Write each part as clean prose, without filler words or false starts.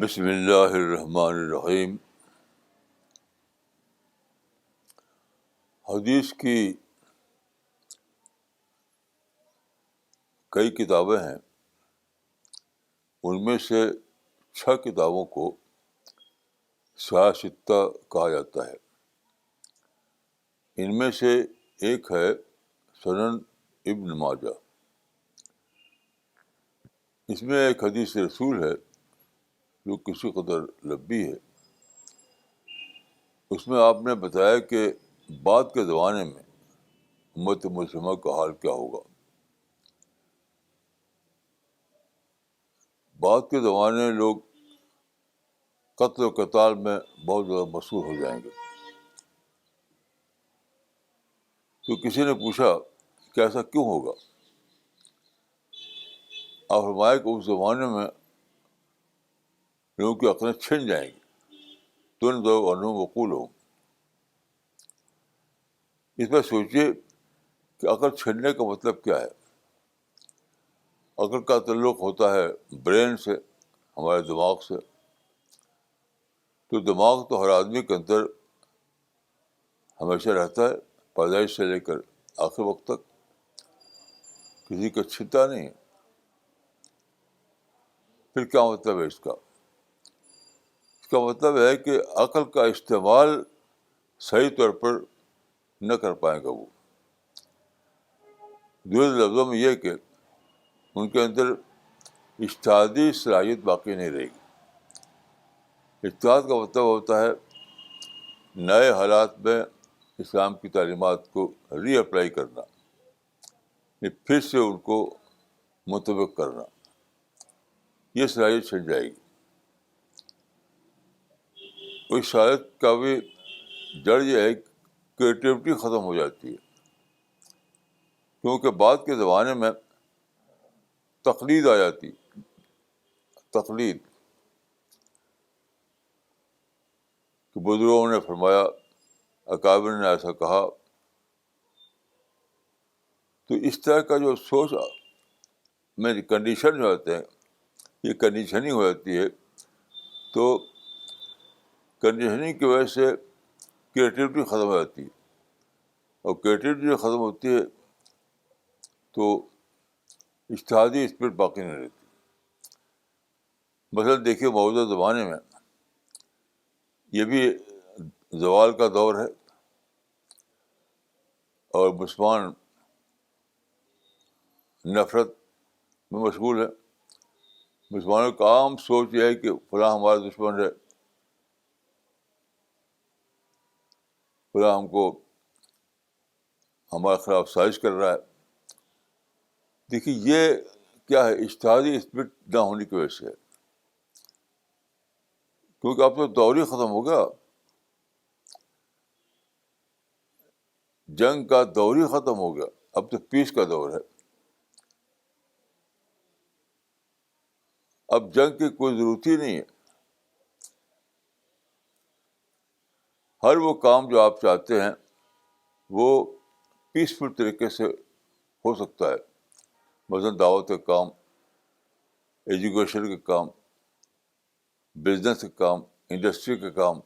بسم اللہ الرحمن الرحیم. حدیث کی کئی کتابیں ہیں. ان میں سے 6 کتابوں کو صحاح ستہ کہا جاتا ہے. ان میں سے ایک ہے سنن ابن ماجہ. اس میں ایک حدیث رسول ہے جو کسی قدر لمبی ہے. اس میں آپ نے بتایا کہ بعد کے زمانے میں امت مسلمہ کا حال کیا ہوگا. بعد کے زمانے میں لوگ قتل و قتال میں بہت زیادہ مشہور ہو جائیں گے. تو کسی نے پوچھا کہ ایسا کیوں ہوگا؟ آپ فرمایا کہ اس زمانے میں لوگوں کی عقلیں چھن جائیں گی. تن دو انو وقول ہو. اس میں سوچیے کہ عقل چھننے کا مطلب کیا ہے. عقل کا تعلق ہوتا ہے برین سے، ہمارے دماغ سے. تو دماغ تو ہر آدمی کے اندر ہمیشہ رہتا ہے، پیدائش سے لے کر آخر وقت تک. کسی کا چھنتا نہیں. پھر کیا مطلب ہے اس کا؟ اس کا مطلب ہے کہ عقل کا استعمال صحیح طور پر نہ کر پائے گا وہ. دوسرے لفظوں میں یہ کہ ان کے اندر اجتہادی صلاحیت باقی نہیں رہے گی. اجتہاد کا مطلب ہوتا ہے نئے حالات میں اسلام کی تعلیمات کو ری اپلائی کرنا، پھر سے ان کو مطابق کرنا. یہ صلاحیت چھن جائے گی. اس صلاحیت کا بھی جڑ یہ ہے کہ کریٹیوٹی ختم ہو جاتی ہے. کیونکہ بعد کے زمانے میں تقلید آ جاتی. تقلید کہ بزرگوں نے فرمایا، اکابر نے ایسا کہا. تو اس طرح کا جو سوچ میں کنڈیشن جو ہوتے ہیں، یہ کنڈیشننگ ہو جاتی ہے. تو کنڈیشننگ کی وجہ سے کریٹیوٹی ختم ہو جاتی ہے. اور کریٹیوٹی جو ختم ہوتی ہے تو اجتہادی اسپرٹ باقی نہیں رہتی. مثلاً دیکھیے موجودہ زمانے میں یہ بھی زوال کا دور ہے اور مسلمان نفرت میں مشغول ہے. مسلمانوں کا عام سوچ یہ ہے کہ فلاں ہمارا دشمن ہے، فلاں ہم کو ہمارے خلاف سازش کر رہا ہے. دیکھیے یہ کیا ہے؟ اجتہادی اسپرٹ نہ ہونے کی وجہ سے ہے. کیونکہ اب تو دور ہی ختم ہو گیا. جنگ کا دور ہی ختم ہو گیا. اب تو پیس کا دور ہے. اب جنگ کی کوئی ضرورت ہی نہیں ہے. ہر وہ کام جو آپ چاہتے ہیں وہ پیسفل طریقے سے ہو سکتا ہے. مثلاً دعوت کا کام، ایجوکیشن کا کام، بزنس کا کام، انڈسٹری کا کام،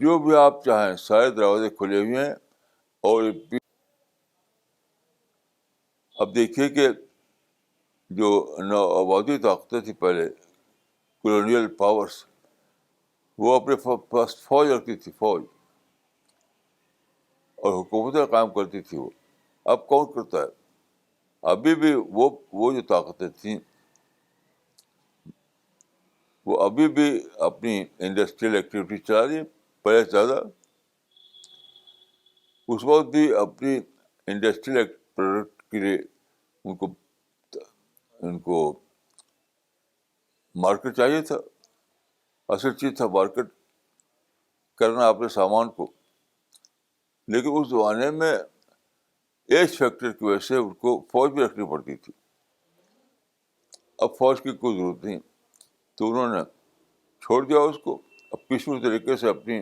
جو بھی آپ چاہیں سارے دروازے کھلے ہوئے ہیں. اور اب دیکھیے کہ جو نو آبادی طاقتیں تھیں پہلے، کولونیل پاورس، وہ اپنے پاس فوج رکھتی تھی، فوج، اور حکومتیں قائم کرتی تھی. وہ اب کون کرتا ہے؟ ابھی بھی وہ جو طاقتیں تھیں وہ ابھی بھی اپنی انڈسٹریل ایکٹیویٹی چلا رہی ہے پہلے سے زیادہ. اس وقت بھی اپنی انڈسٹریل پروڈکٹ کے لیے ان کو مارکیٹ چاہیے تھا. اصل چیز تھا مارکیٹ کرنا اپنے سامان کو. لیکن اس زمانے میں ایج فیکٹر کی وجہ سے ان کو فوج بھی رکھنی پڑتی تھی. اب فوج کی کوئی ضرورت نہیں، تو انہوں نے چھوڑ دیا اس کو. اب پیسفل طریقے سے اپنی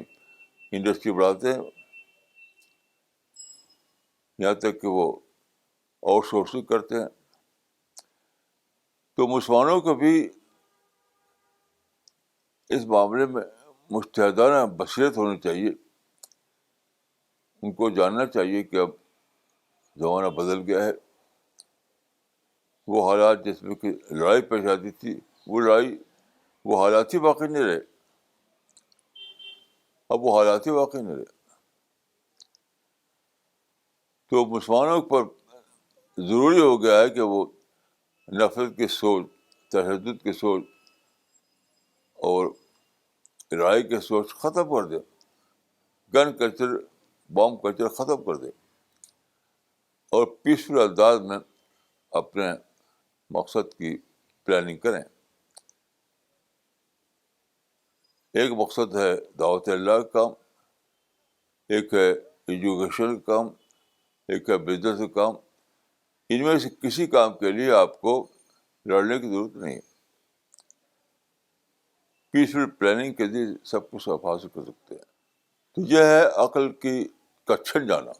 انڈسٹری بڑھاتے ہیں، یہاں تک کہ وہ آؤٹ سورسنگ کرتے ہیں. تو مسلمانوں کو بھی اس معاملے میں مجتہدانہ بصیرت ہونی چاہیے. ان کو جاننا چاہیے کہ اب زمانہ بدل گیا ہے. وہ حالات جس میں کہ لڑائی پیش آتی تھی، وہ حالات ہی باقی نہیں رہے. اب وہ حالات ہی باقی نہیں رہے. تو مسلمانوں پر ضروری ہو گیا ہے کہ وہ نفرت کی سوچ، تشدد کی سوچ اور لڑائی کی سوچ ختم کر دے. گن کلچر، بام کلچر ختم کر دے اور پیسفل انداز میں اپنے مقصد کی پلاننگ کریں. ایک مقصد ہے دعوت اللہ کا کام، ایک ہے ایجوکیشن کا کام، ایک ہے بزنس کا کام. ان میں سے کسی کام کے لیے آپ کو لڑنے کی ضرورت نہیں ہے. پیسفل پلاننگ کے لیے سب کچھ آپ حاصل کر سکتے ہیں. تو یہ ہے عقل کا چھن جانا،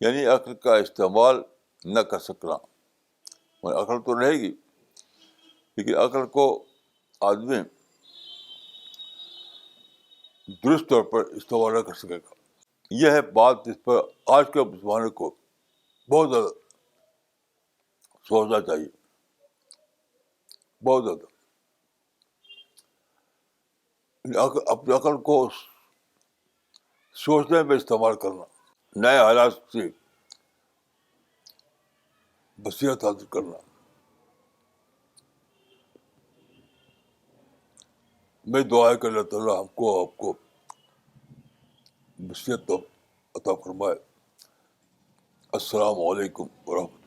یعنی عقل کا استعمال نہ کر سکنا. عقل تو رہے گی لیکن عقل کو آدمی درست طور پر استعمال نہ کر سکے گا. یہ ہے بات جس پر آج کے مسلمانوں کو بہت زیادہ سوچنا چاہیے، بہت زیادہ. اپنے عقل کو سوچنے میں استعمال کرنا، نئے حالات سے بصیرت حاصل کرنا. میں دعا کر اللہ تعالیٰ ہم کو آپ کو بصیرت عطا فرمائے. السلام علیکم ورحمۃ